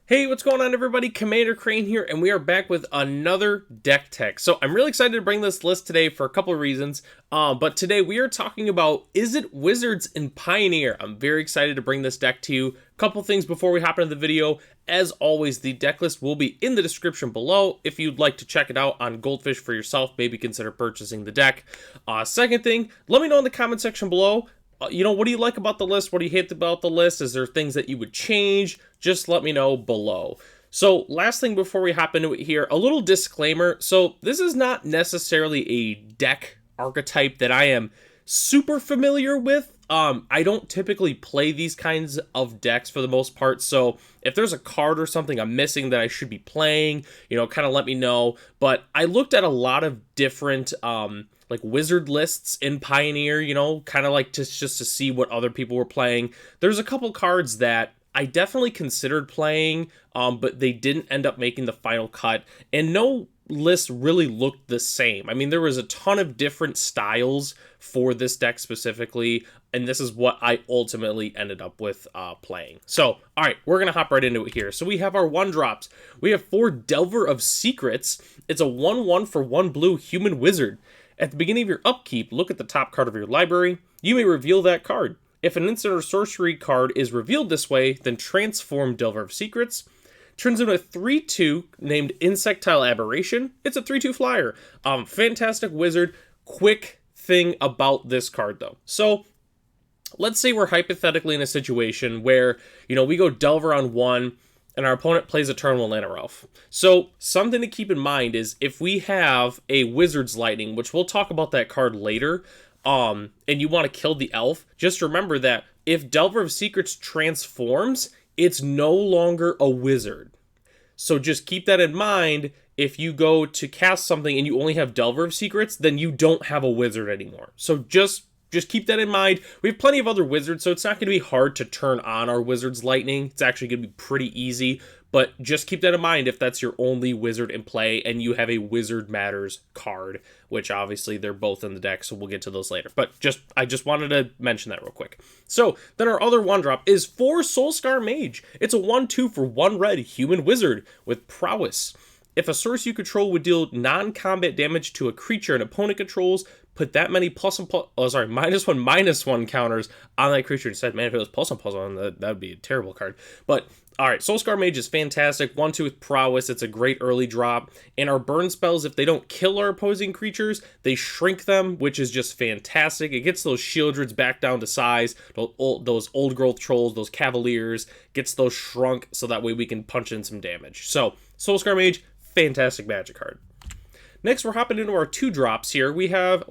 Hey, what's going on everybody? Commander Crane here, and we are back with another deck tech. So I'm really excited to bring this list today for a couple of reasons. But today we are talking about Izzet Wizards and Pioneer. I'm very excited to bring this deck to you. A couple things before we hop into the video. As always, the deck list will be in the description below. If you'd like to check it out on Goldfish for yourself, maybe consider purchasing the deck. Second thing, let me know in the comment section below. What do you like about the list? What do you hate about the list? Is there things that you would change? Just let me know below. So last thing before we hop into it here, a little disclaimer. So this is not necessarily a deck archetype that I am super familiar with. I don't typically play these kinds of decks for the most part. So if there's a card or something I'm missing that I should be playing, kind of let me know. But I looked at a lot of different like wizard lists in Pioneer, kind of like just to see what other people were playing. There's a couple cards that I definitely considered playing, but they didn't end up making the final cut, and no list really looked the same. I mean, there was a ton of different styles for this deck specifically, and this is what I ultimately ended up with playing. So, all right, we're going to hop right into it here. So we have our 1-drops. We have 4 Delver of Secrets. It's a 1/1 for 1 blue human wizard. At the beginning of your upkeep, look at the top card of your library. You may reveal that card. If an instant or sorcery card is revealed this way, then transform Delver of Secrets. Turns into a 3/2 named Insectile Aberration. It's a 3/2 flyer. Fantastic wizard. Quick thing about this card, though. So, let's say we're hypothetically in a situation where, we go Delver on 1, and our opponent plays a turn 1 Lantern Elf. So, something to keep in mind is if we have a Wizard's Lightning, which we'll talk about that card later, and you want to kill the elf, just remember that if Delver of Secrets transforms, it's no longer a wizard. So just keep that in mind. If you go to cast something and you only have Delver of Secrets, then you don't have a wizard anymore. So just keep that in mind. We have plenty of other wizards, so it's not going to be hard to turn on our Wizard's Lightning. It's actually going to be pretty easy, but just keep that in mind if that's your only wizard in play and you have a Wizard Matters card, which obviously they're both in the deck, so we'll get to those later. But I just wanted to mention that real quick. So then our other 1-drop is 4 Soulscar Mage. It's a 1/2 for 1 red human wizard with prowess. If a source you control would deal non-combat damage to a creature an opponent controls, put that many -1/-1 counters on that creature instead. Man, if it was +1/+1, that would be a terrible card. But, alright, Soulscar Mage is fantastic. 1/2 with prowess. It's a great early drop. And our burn spells, if they don't kill our opposing creatures, they shrink them, which is just fantastic. It gets those Shieldreds back down to size. Those old growth trolls, those Cavaliers, gets those shrunk so that way we can punch in some damage. So, Soulscar Mage, fantastic magic card. Next, we're hopping into our 2-drops here. We have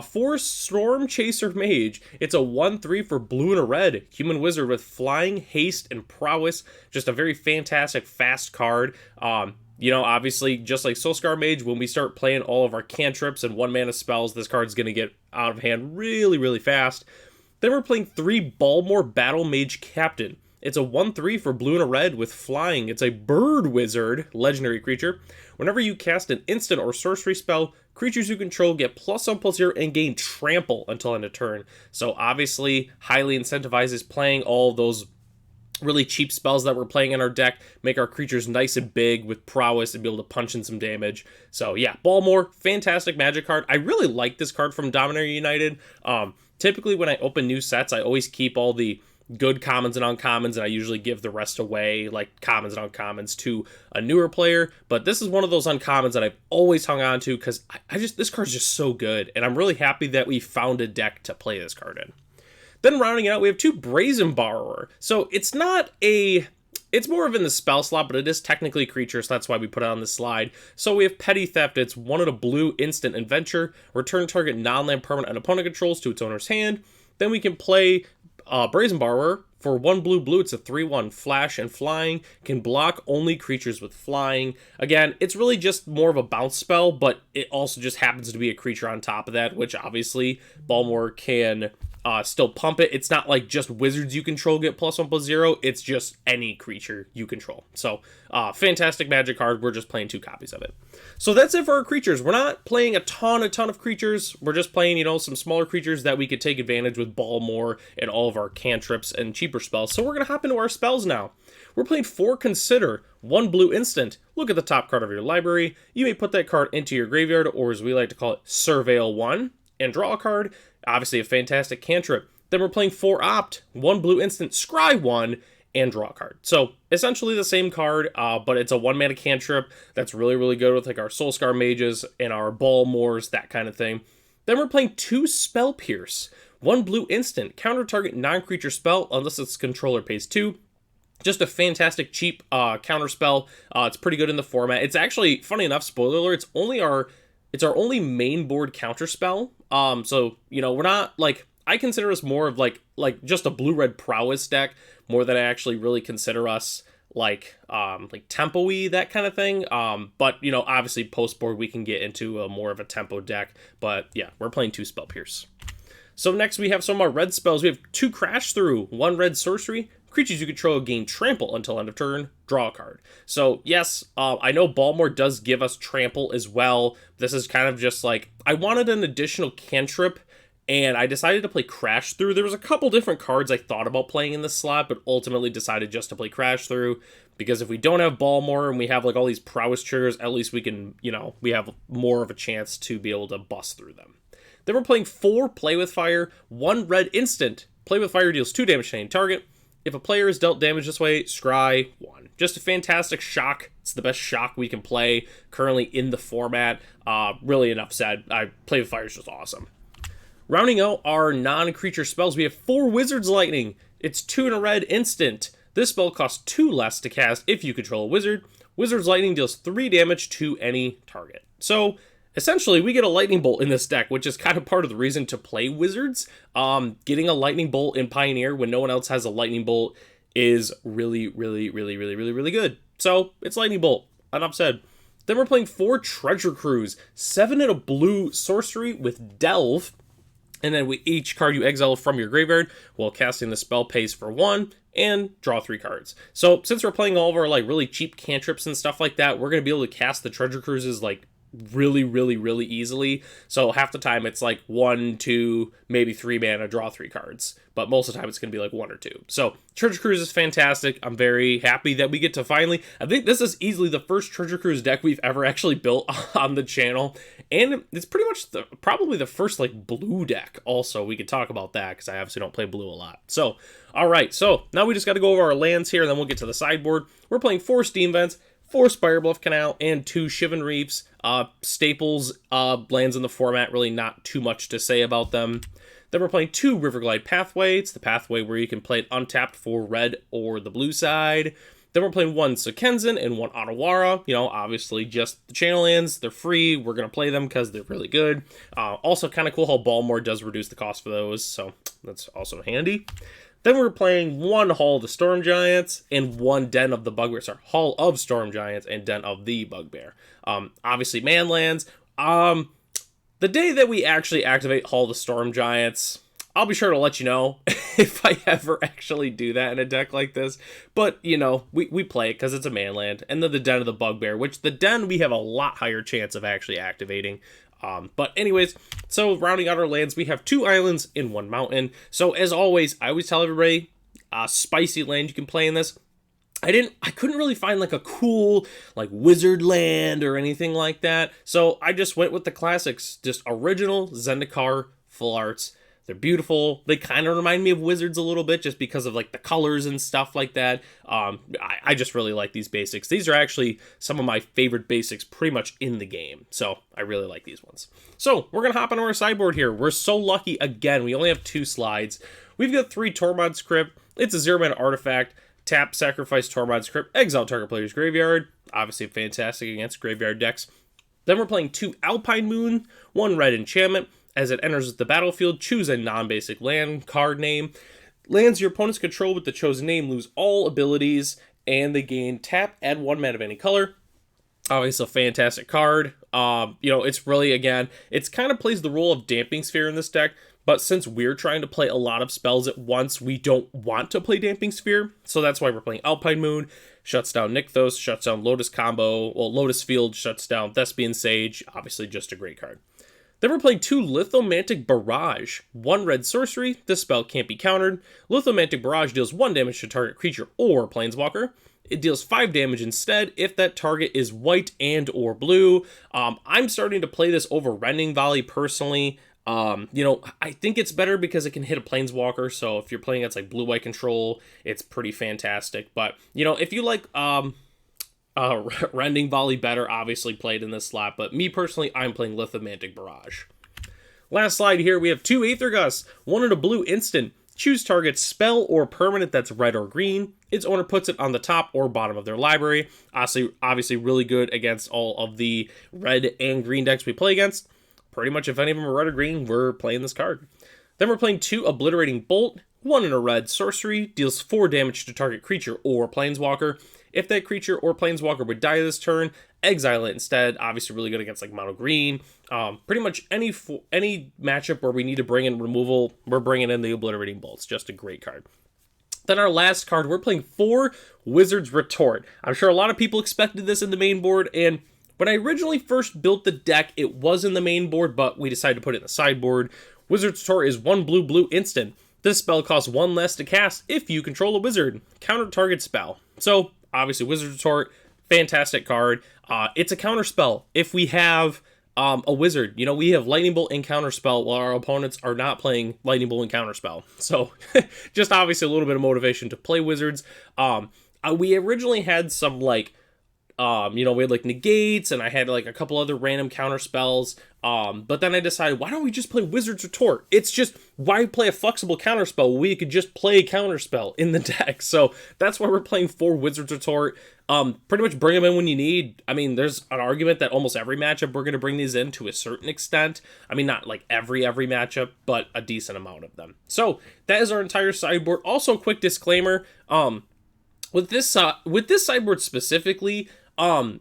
4 Storm Chaser Mage. It's a 1/3 for blue and a red. Human wizard with flying, haste, and prowess. Just a very fantastic, fast card. Obviously, just like Soulscar Mage, when we start playing all of our cantrips and 1-mana spells, this card's going to get out of hand really, really fast. Then we're playing 3 Balmor Battle Mage Captain. It's a 1/3 for blue and a red with flying. It's a bird wizard, legendary creature. Whenever you cast an instant or sorcery spell, creatures you control get +1/+0 and gain trample until end of turn. So obviously, highly incentivizes playing all those really cheap spells that we're playing in our deck, make our creatures nice and big with prowess and be able to punch in some damage. So yeah, Balmor, fantastic magic card. I really like this card from Dominaria United. Typically when I open new sets, I always keep all the good commons and uncommons, and I usually give the rest away, like commons and uncommons, to a newer player. But this is one of those uncommons that I've always hung on to because this card's just so good, and I'm really happy that we found a deck to play this card in. Then rounding it out, we have 2 Brazen Borrower. So it's more of in the spell slot, but it is technically creature, so that's why we put it on the slide. So we have Petty Theft. It's 1 of a blue instant adventure. Return target non-land permanent an opponent controls to its owner's hand. Then we can play Brazen Borrower. For 1 blue, it's a 3/1 flash and flying. Can block only creatures with flying. Again, it's really just more of a bounce spell, but it also just happens to be a creature on top of that, which obviously Balmor can still pump it. It's not like just wizards you control get +1/+0. It's just any creature you control. So, fantastic magic card. We're just playing 2 copies of it. So that's it for our creatures. We're not playing a ton of creatures. We're just playing, some smaller creatures that we could take advantage with Balmor and all of our cantrips and cheaper spells. So we're going to hop into our spells now. We're playing 4 Consider, 1 blue instant. Look at the top card of your library. You may put that card into your graveyard, or as we like to call it, Surveil 1, and draw a card. Obviously a fantastic cantrip. Then we're playing 4 Opt, 1 blue instant, Scry 1, and draw a card. So essentially the same card, but it's a 1-mana cantrip that's really, really good with like our Soulscar Mages and our Balmors, that kind of thing. Then we're playing 2 Spell Pierce, 1 blue instant, counter target non-creature spell unless its controller pays 2. Just a fantastic cheap counter spell. It's pretty good in the format. It's actually, funny enough, spoiler alert, it's our only main board counter spell. So, you know, we're not like, I consider us more of like just a blue-red prowess deck more than I actually really consider us like tempo-y, that kind of thing. But, you know, obviously post-board we can get into a more of a tempo deck. But yeah, we're playing 2 Spell Pierce. So next we have some of our red spells. We have 2 Crash Through, 1 red sorcery. Creatures you control gain trample until end of turn, draw a card. So yes, I know Balmor does give us trample as well. This is kind of just like, I wanted an additional cantrip, and I decided to play Crash Through. There was a couple different cards I thought about playing in this slot, but ultimately decided just to play Crash Through, because if we don't have Balmor and we have like all these prowess triggers, at least we can, you know, we have more of a chance to be able to bust through them. Then we're playing 4 Play With Fire, 1 red instant. Play With Fire deals 2 damage to any target. If a player is dealt damage this way, scry 1. Just a fantastic shock. It's the best shock we can play currently in the format. Really enough said. Play With Fire is just awesome. Rounding out our non-creature spells, we have 4 Wizard's Lightning. It's 2 and a red instant. This spell costs 2 less to cast if you control a wizard. Wizard's Lightning deals 3 damage to any target. So essentially, we get a Lightning Bolt in this deck, which is kind of part of the reason to play Wizards. Getting a Lightning Bolt in Pioneer when no one else has a Lightning Bolt is really, really, really, really, really, really good. So, it's Lightning Bolt. Enough said. Then we're playing 4 Treasure Cruise, 7 and a blue sorcery with Delve. And then each card you exile from your graveyard while casting the spell pays for 1 and draw 3 cards. So, since we're playing all of our like really cheap cantrips and stuff like that, we're going to be able to cast the Treasure Cruises like really, really, really easily. So half the time it's like 1, 2, maybe 3 mana, draw 3 cards. But most of the time it's going to be like 1 or 2. So Treasure Cruise is fantastic. I'm very happy that we get to finally, I think this is easily the first Treasure Cruise deck we've ever actually built on the channel. And it's pretty much probably the first like blue deck also. We could talk about that because I obviously don't play blue a lot. So, all right. So now we just got to go over our lands here and then we'll get to the sideboard. We're playing 4 Steam Vents, 4 Spirebluff Canal, and 2 Shivan Reefs. Staples lands in the format, really not too much to say about them. Then we're playing 2 Riverglide Pathway. It's the pathway where you can play it untapped for red or the blue side. Then we're playing 1 Sekenzan and 1 Otawara. You know, obviously just the channel lands. They're free. We're going to play them because they're really good. Also kind of cool how Balmor does reduce the cost for those, so that's also handy. Then we're playing 1 Hall of the Storm Giants and 1 Den of the Bugbear. Sorry, Hall of Storm Giants and Den of the Bugbear. Obviously, man lands. The day that we actually activate Hall of the Storm Giants, I'll be sure to let you know if I ever actually do that in a deck like this. But, you know, we play it because it's a man land. And then the Den of the Bugbear, which the Den we have a lot higher chance of actually activating. But anyways, so rounding out our lands, we have 2 islands and 1 mountain. So as always, I always tell everybody, spicy land you can play in this. I couldn't really find like a cool like wizard land or anything like that. So I just went with the classics, just original Zendikar full arts. They're beautiful. They kind of remind me of Wizards a little bit just because of like the colors and stuff like that. I just really like these basics. These are actually some of my favorite basics pretty much in the game. So I really like these ones. So we're going to hop onto our sideboard here. We're so lucky again. We only have 2 slides. We've got 3 Tormod's Crypt. It's a 0-mana artifact. Tap, sacrifice Tormod's Crypt, exile target player's graveyard. Obviously fantastic against graveyard decks. Then we're playing 2 Alpine Moon, 1 red enchantment. As it enters the battlefield, choose a non-basic land card name. Lands your opponent's control with the chosen name lose all abilities, and they gain tap, add 1 mana of any color. Obviously a fantastic card. You know, it's really, again, it's kind of plays the role of Damping Sphere in this deck, but since we're trying to play a lot of spells at once, we don't want to play Damping Sphere, so that's why we're playing Alpine Moon. Shuts down Nykthos, shuts down Lotus Combo, well, Lotus Field shuts down Thespian Sage, obviously just a great card. Then we're playing 2 Lithomantic Barrage. 1 red sorcery, this spell can't be countered. Lithomantic Barrage deals 1 damage to target creature or planeswalker. It deals 5 damage instead if that target is white and or blue. I'm starting to play this over Rending Volley personally. I think it's better because it can hit a planeswalker, so if you're playing against like blue-white control, it's pretty fantastic. But, if you like Rending Volley better, obviously played in this slot, but me personally, I'm playing Lithomantic Barrage. Last slide here, we have 2 Aether Gusts, 1 in a blue instant. Choose target spell or permanent that's red or green. Its owner puts it on the top or bottom of their library. Obviously really good against all of the red and green decks we play against. Pretty much if any of them are red or green, we're playing this card. Then we're playing 2 Obliterating Bolt, 1 in a red sorcery, deals 4 damage to target creature or planeswalker. If that creature or planeswalker would die this turn, exile it instead. Obviously really good against like mono green. Pretty much any matchup where we need to bring in removal, we're bringing in the Obliterating Bolts. Just a great card. Then our last card, we're playing 4 Wizard's Retort. I'm sure a lot of people expected this in the main board, and when I originally first built the deck, it was in the main board, but we decided to put it in the sideboard. Wizard's Retort is 1 blue instant. This spell costs 1 less to cast if you control a wizard. Counter target spell. So, obviously, Wizard's Retort, fantastic card. It's a counter spell. If we have a wizard, we have Lightning Bolt and counter spell while our opponents are not playing Lightning Bolt and counter spell. So, just obviously a little bit of motivation to play wizards. We originally had some we had like negates, and I had like a couple other random counter spells. But then I decided, why don't we just play Wizard's Retort? It's just, why play a flexible counter spell? We could just play a counter spell in the deck. So that's why we're playing 4 Wizard's Retort. Pretty much bring them in when you need. I mean, there's an argument that almost every matchup we're going to bring these in to a certain extent. I mean, not like every matchup, but a decent amount of them. So that is our entire sideboard. Also, a quick disclaimer, with this sideboard specifically,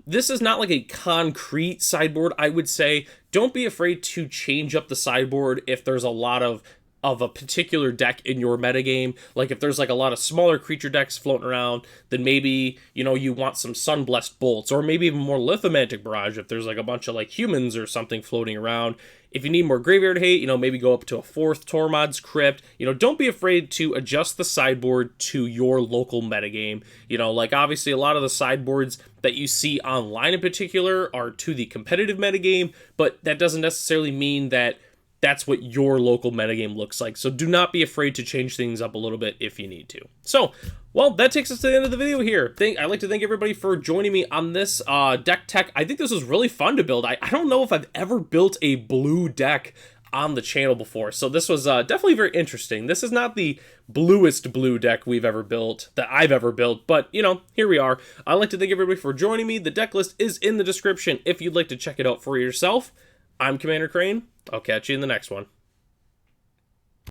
this is not like a concrete sideboard, I would say. Don't be afraid to change up the sideboard if there's a lot of a particular deck in your metagame. Like if there's like a lot of smaller creature decks floating around, then maybe, you want some Sunblessed Bolts, or maybe even more Lithomantic Barrage if there's like a bunch of like humans or something floating around. If you need more graveyard hate, maybe go up to a 4th Tormod's Crypt. Don't be afraid to adjust the sideboard to your local metagame. Like obviously a lot of the sideboards that you see online in particular are to the competitive metagame, but that doesn't necessarily mean that that's what your local metagame looks like. So do not be afraid to change things up a little bit if you need to. So, well, that takes us to the end of the video here. I'd like to thank everybody for joining me on this deck tech. I think this was really fun to build. I don't know if I've ever built a blue deck on the channel before, so this was definitely very interesting. This is not the bluest blue deck we've ever built, that I've ever built, but, here we are. I'd like to thank everybody for joining me. The deck list is in the description if you'd like to check it out for yourself. I'm Commander Crane. I'll catch you in the next one.